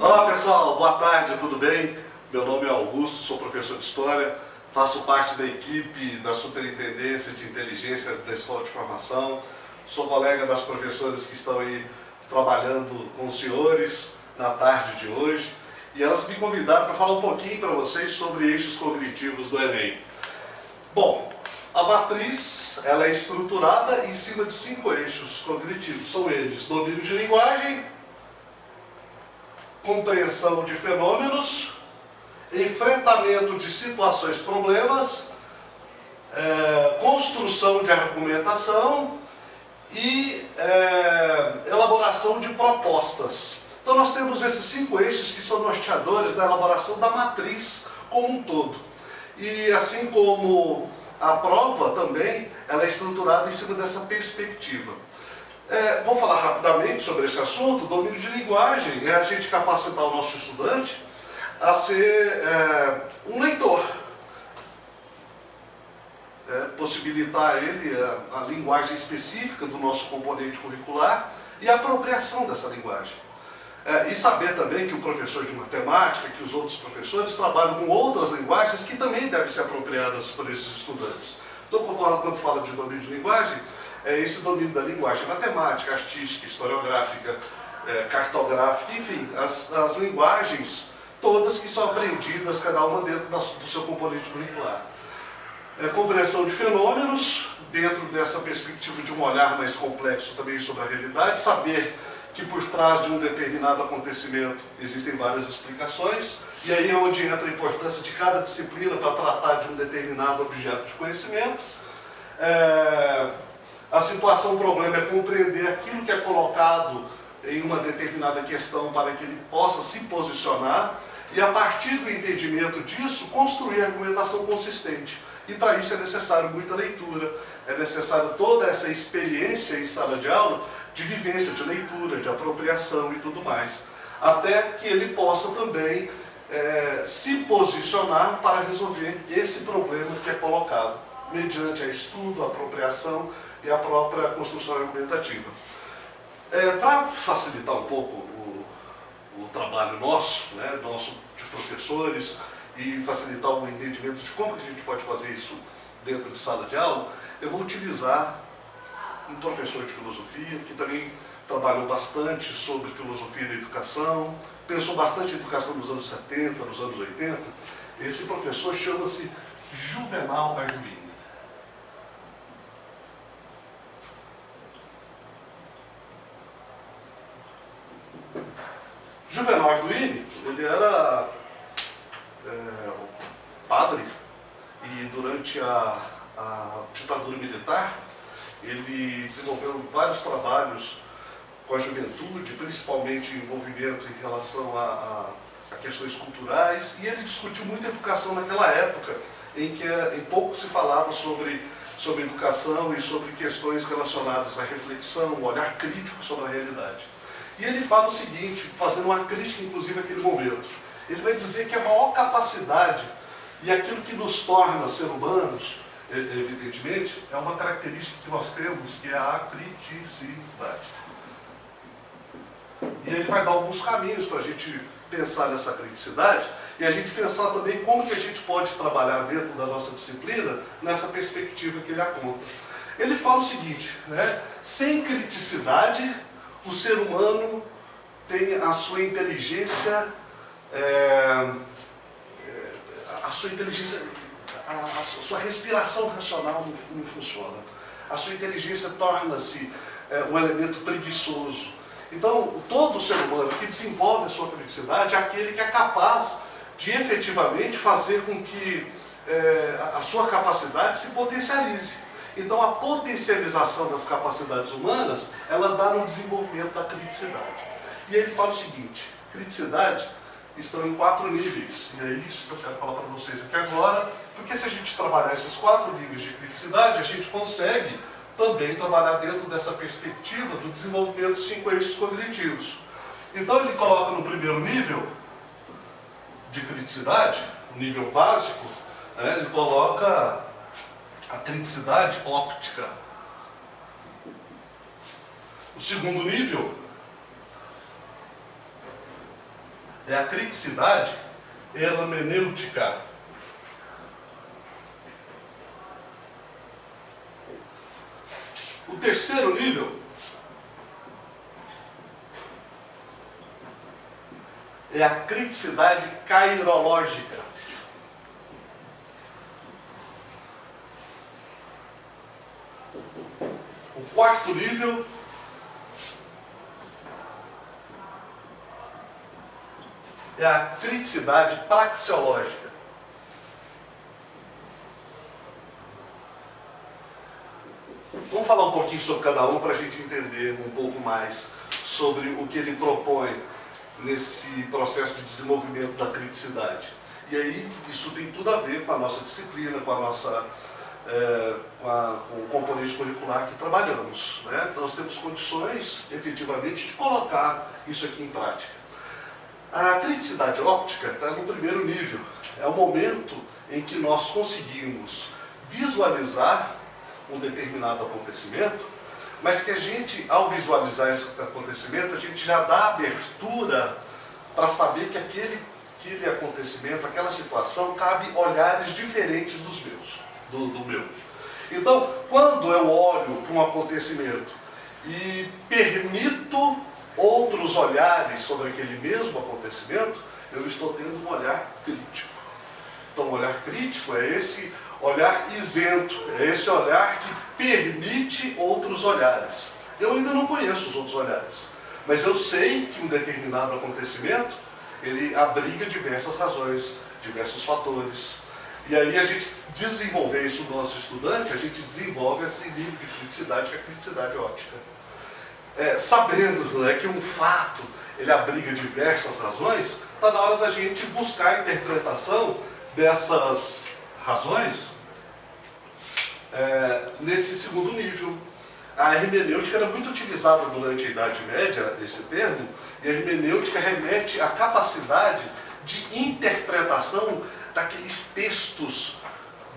Olá pessoal, boa tarde, tudo bem? Meu nome é Augusto, sou professor de História, faço parte da equipe da Superintendência de Inteligência da Escola de Formação, sou colega das professoras que estão aí trabalhando com os senhores na tarde de hoje e elas me convidaram para falar um pouquinho para vocês sobre eixos cognitivos do Enem. Bom, a matriz ela é estruturada em cima de 5 eixos cognitivos, são eles: domínio de linguagem, compreensão de fenômenos, enfrentamento de situações, problemas, construção de argumentação e elaboração de propostas. Então nós temos esses 5 eixos que são norteadores da elaboração da matriz como um todo. E assim como a prova também, ela é estruturada em cima dessa perspectiva. Vou falar rapidamente sobre esse assunto. Domínio de linguagem é a gente capacitar o nosso estudante a ser um leitor, possibilitar ele a linguagem específica do nosso componente curricular e a apropriação dessa linguagem. E saber também que o professor de matemática, que os outros professores trabalham com outras linguagens que também devem ser apropriadas por esses estudantes. Então, quando fala de domínio de linguagem, é esse domínio da linguagem matemática, artística, historiográfica, cartográfica, enfim, as linguagens todas que são aprendidas, cada uma dentro do seu componente curricular. Compreensão de fenômenos, dentro dessa perspectiva de um olhar mais complexo também sobre a realidade, saber que por trás de um determinado acontecimento existem várias explicações, e aí é onde entra a importância de cada disciplina para tratar de um determinado objeto de conhecimento. A situação problema é compreender aquilo que é colocado em uma determinada questão para que ele possa se posicionar e, a partir do entendimento disso, construir argumentação consistente. E para isso é necessário muita leitura, é necessário toda essa experiência em sala de aula de vivência, de leitura, de apropriação e tudo mais, até que ele possa também se posicionar para resolver esse problema que é colocado, mediante a estudo, a apropriação e a própria construção argumentativa. Para facilitar um pouco o trabalho nosso de professores, e facilitar o entendimento de como que a gente pode fazer isso dentro de sala de aula, eu vou utilizar um professor de filosofia que também trabalhou bastante sobre filosofia da educação, pensou bastante em educação nos anos 70, nos anos 80. Esse professor chama-se Juvenal Arduini. Juvenal Arduini, ele era padre e durante a ditadura militar ele desenvolveu vários trabalhos com a juventude, principalmente envolvimento em relação a questões culturais, e ele discutiu muito a educação naquela época em que em pouco se falava sobre educação e sobre questões relacionadas à reflexão, um olhar crítico sobre a realidade. E ele fala o seguinte, fazendo uma crítica inclusive àquele momento. Ele vai dizer que a maior capacidade e aquilo que nos torna ser humanos, evidentemente, é uma característica que nós temos, que é a criticidade. E ele vai dar alguns caminhos para a gente pensar nessa criticidade e a gente pensar também como que a gente pode trabalhar dentro da nossa disciplina nessa perspectiva que ele aponta. Ele fala o seguinte, sem criticidade, o ser humano tem a sua inteligência, a sua respiração racional não funciona. A sua inteligência torna-se um elemento preguiçoso. Então, todo ser humano que desenvolve a sua criticidade é aquele que é capaz de efetivamente fazer com que a sua capacidade se potencialize. Então, a potencialização das capacidades humanas, ela dá no desenvolvimento da criticidade. E ele fala o seguinte, criticidade estão em 4 níveis, e é isso que eu quero falar para vocês aqui agora, porque se a gente trabalhar esses 4 níveis de criticidade, a gente consegue também trabalhar dentro dessa perspectiva do desenvolvimento dos 5 eixos cognitivos. Então ele coloca no primeiro nível de criticidade, o nível básico, ele coloca a criticidade óptica. O segundo nível é a criticidade hermenêutica. O terceiro nível é a criticidade cairológica. O quarto nível é a criticidade praxeológica. Vamos falar um pouquinho sobre cada um para a gente entender um pouco mais sobre o que ele propõe nesse processo de desenvolvimento da criticidade. E aí, isso tem tudo a ver com a nossa disciplina, com a nossa com o componente curricular que trabalhamos, né? Então, nós temos condições, efetivamente, de colocar isso aqui em prática. A criticidade óptica está no primeiro nível. É o momento em que nós conseguimos visualizar um determinado acontecimento, mas que a gente, ao visualizar esse acontecimento, a gente já dá abertura para saber que aquele acontecimento, aquela situação, cabe olhares diferentes dos meus. Do meu. Então, quando eu olho para um acontecimento e permito outros olhares sobre aquele mesmo acontecimento, eu estou tendo um olhar crítico. Então, o olhar crítico é esse olhar isento, é esse olhar que permite outros olhares. Eu ainda não conheço os outros olhares, mas eu sei que um determinado acontecimento, ele abriga diversas razões, diversos fatores. E aí a gente desenvolver isso no nosso estudante, a gente desenvolve esse nível de criticidade, que é a criticidade óptica. Sabendo, né, que um fato, ele abriga diversas razões, está na hora da gente buscar a interpretação dessas razões nesse segundo nível. A hermenêutica era muito utilizada durante a Idade Média, esse termo, e a hermenêutica remete à capacidade de interpretação daqueles textos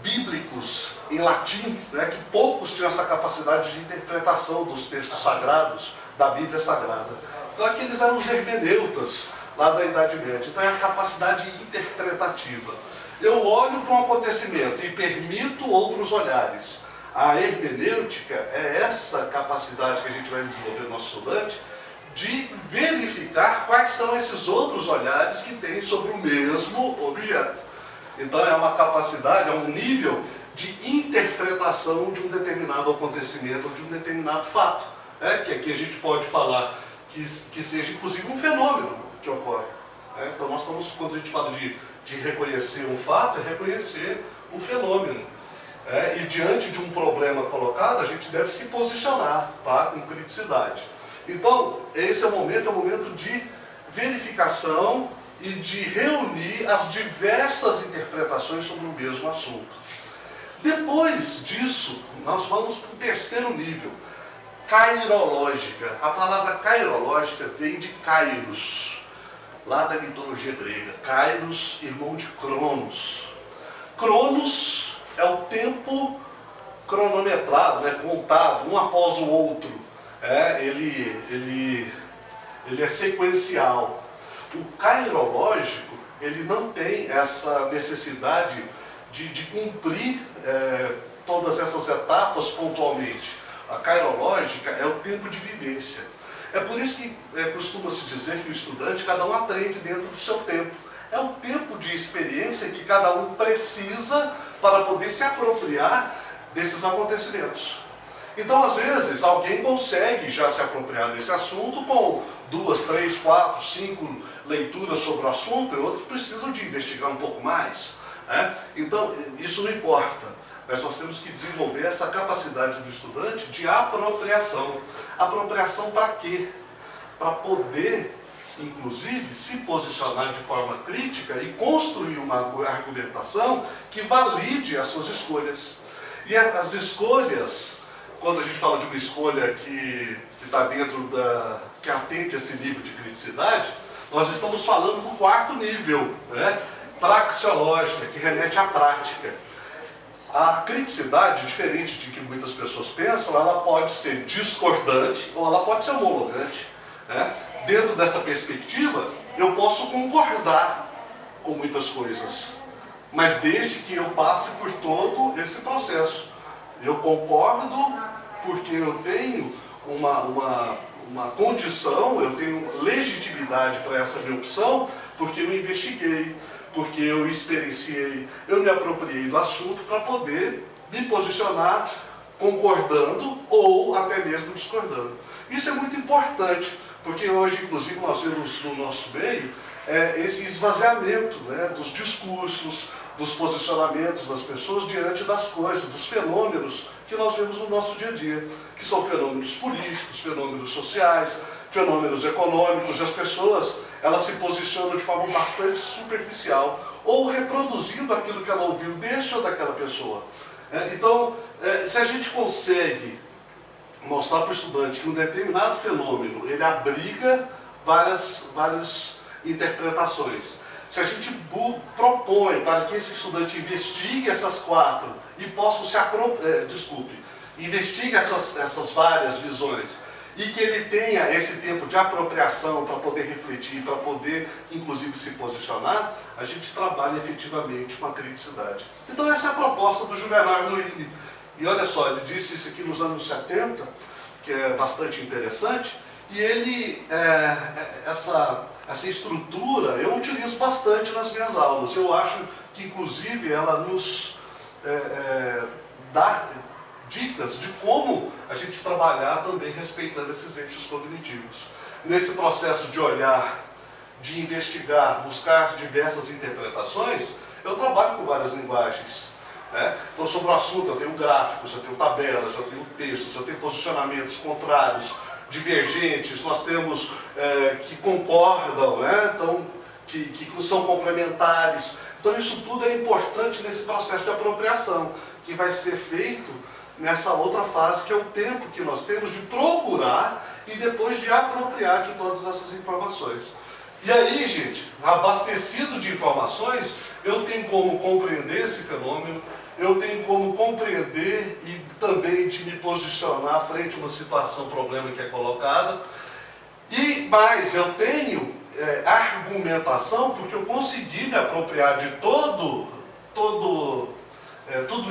bíblicos em latim, né, que poucos tinham essa capacidade de interpretação dos textos sagrados, da Bíblia Sagrada. Então aqueles eram os hermeneutas lá da Idade Média. Então é a capacidade interpretativa. Eu olho para um acontecimento e permito outros olhares. A hermenêutica é essa capacidade que a gente vai desenvolver no nosso estudante de verificar quais são esses outros olhares que tem sobre o mesmo objeto. Então é uma capacidade, é um nível de interpretação de um determinado acontecimento, de um determinado fato, que aqui a gente pode falar que seja inclusive um fenômeno que ocorre. Então nós estamos, quando a gente fala de reconhecer um fato, é reconhecer um fenômeno. E diante de um problema colocado, a gente deve se posicionar, tá, com criticidade. Então, esse é o momento de verificação e de reunir as diversas interpretações sobre o mesmo assunto. Depois disso, nós vamos para o terceiro nível, cairológica. A palavra cairológica vem de Kairos, lá da mitologia grega. Kairos, irmão de Cronos. Cronos é o tempo cronometrado, né, contado, um após o outro. Ele é sequencial. O cairológico, ele não tem essa necessidade de cumprir todas essas etapas pontualmente. A cairológica é o tempo de vivência. É por isso que costuma-se dizer que o estudante, cada um aprende dentro do seu tempo. É o tempo de experiência que cada um precisa para poder se apropriar desses acontecimentos. Então, às vezes, alguém consegue já se apropriar desse assunto com 2, 3, 4, 5 leituras sobre o assunto, e outros precisam de investigar um pouco mais. Então, isso não importa, mas nós temos que desenvolver essa capacidade do estudante de apropriação. Apropriação para quê? Para poder, inclusive, se posicionar de forma crítica e construir uma argumentação que valide as suas escolhas. E as escolhas, quando a gente fala de uma escolha que está dentro que atende a esse nível de criticidade, nós estamos falando do quarto nível, praxeológica, que remete à prática. A criticidade, diferente de que muitas pessoas pensam, ela pode ser discordante ou ela pode ser homologante. Dentro dessa perspectiva, Eu posso concordar com muitas coisas, mas desde que eu passe por todo esse processo. Eu concordo porque eu tenho uma condição, eu tenho legitimidade para essa minha opção, porque eu investiguei, porque eu experienciei, eu me apropriei do assunto para poder me posicionar concordando ou até mesmo discordando. Isso é muito importante, porque hoje, inclusive, nós vemos no nosso meio esse esvaziamento, né, dos discursos, dos posicionamentos das pessoas diante das coisas, dos fenômenos que nós vemos no nosso dia a dia, que são fenômenos políticos, fenômenos sociais, fenômenos econômicos, e as pessoas elas se posicionam de forma bastante superficial, ou reproduzindo aquilo que ela ouviu deste ou daquela pessoa. Então, se a gente consegue mostrar para o estudante que um determinado fenômeno ele abriga várias interpretações, se a gente propõe para que esse estudante investigue essas quatro e possa investigue essas várias visões e que ele tenha esse tempo de apropriação para poder refletir, para poder inclusive se posicionar, a gente trabalha efetivamente com a criticidade. Então essa é a proposta do Juvenal Arduini. E olha só, ele disse isso aqui nos anos 70, que é bastante interessante, e ele, essa estrutura eu utilizo bastante nas minhas aulas. Eu acho que inclusive ela nos dá dicas de como a gente trabalhar também respeitando esses eixos cognitivos. Nesse processo de olhar, de investigar, buscar diversas interpretações, eu trabalho com várias linguagens. Então, sobre o assunto, eu tenho gráficos, eu tenho tabelas, eu tenho textos, eu tenho posicionamentos contrários, divergentes, nós temos que concordam, então, que são complementares. Então, isso tudo é importante nesse processo de apropriação, que vai ser feito nessa outra fase, que é o tempo que nós temos de procurar e depois de apropriar de todas essas informações. E aí, gente, abastecido de informações, eu tenho como compreender esse fenômeno, eu tenho como compreender e também de me posicionar frente a uma situação, problema que é colocada. E mais, eu tenho argumentação, porque eu consegui me apropriar de tudo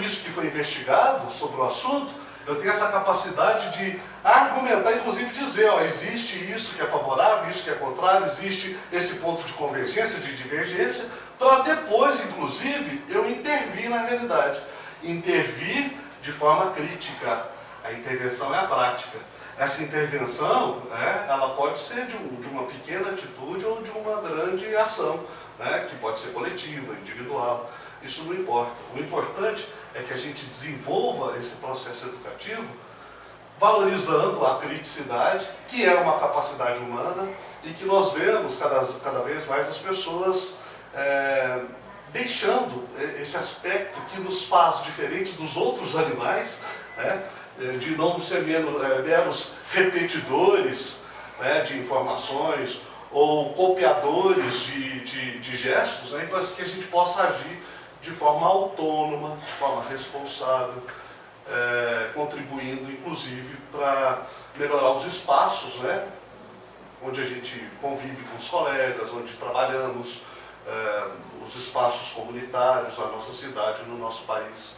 isso que foi investigado sobre o assunto. Eu tenho essa capacidade de argumentar, inclusive dizer, existe isso que é favorável, isso que é contrário, existe esse ponto de convergência, de divergência, para depois, inclusive, eu intervir na realidade. Intervir de forma crítica. A intervenção é a prática. Essa intervenção, ela pode ser de uma pequena atitude ou de uma grande ação, que pode ser coletiva, individual. Isso não importa. O importante é que a gente desenvolva esse processo educativo valorizando a criticidade, que é uma capacidade humana, e que nós vemos cada vez mais as pessoas deixando esse aspecto que nos faz diferente dos outros animais, de não ser meros repetidores de informações ou copiadores de gestos, para que a gente possa agir de forma autônoma, de forma responsável, contribuindo inclusive para melhorar os espaços, onde a gente convive com os colegas, onde trabalhamos, os espaços comunitários, a nossa cidade, no nosso país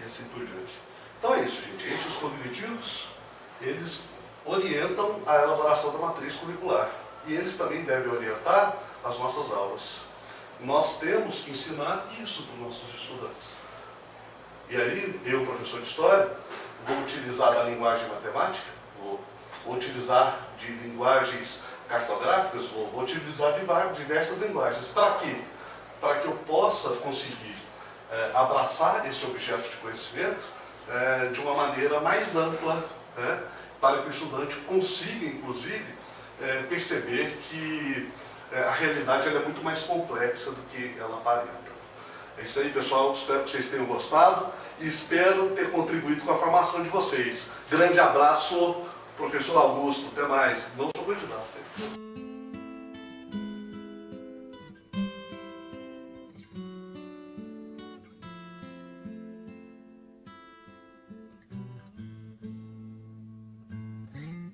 e assim por diante. Então é isso, gente. Eixos cognitivos, eles orientam a elaboração da matriz curricular e eles também devem orientar as nossas aulas. Nós temos que ensinar isso para os nossos estudantes. E aí, eu, professor de História, vou utilizar da linguagem matemática, vou utilizar de linguagens cartográficas, vou utilizar de diversas linguagens. Para quê? Para que eu possa conseguir abraçar esse objeto de conhecimento de uma maneira mais ampla, para que o estudante consiga, inclusive, perceber que a realidade ela é muito mais complexa do que ela aparenta. É isso aí, pessoal. Espero que vocês tenham gostado e espero ter contribuído com a formação de vocês. Grande abraço, professor Augusto. Até mais. Não sou candidato.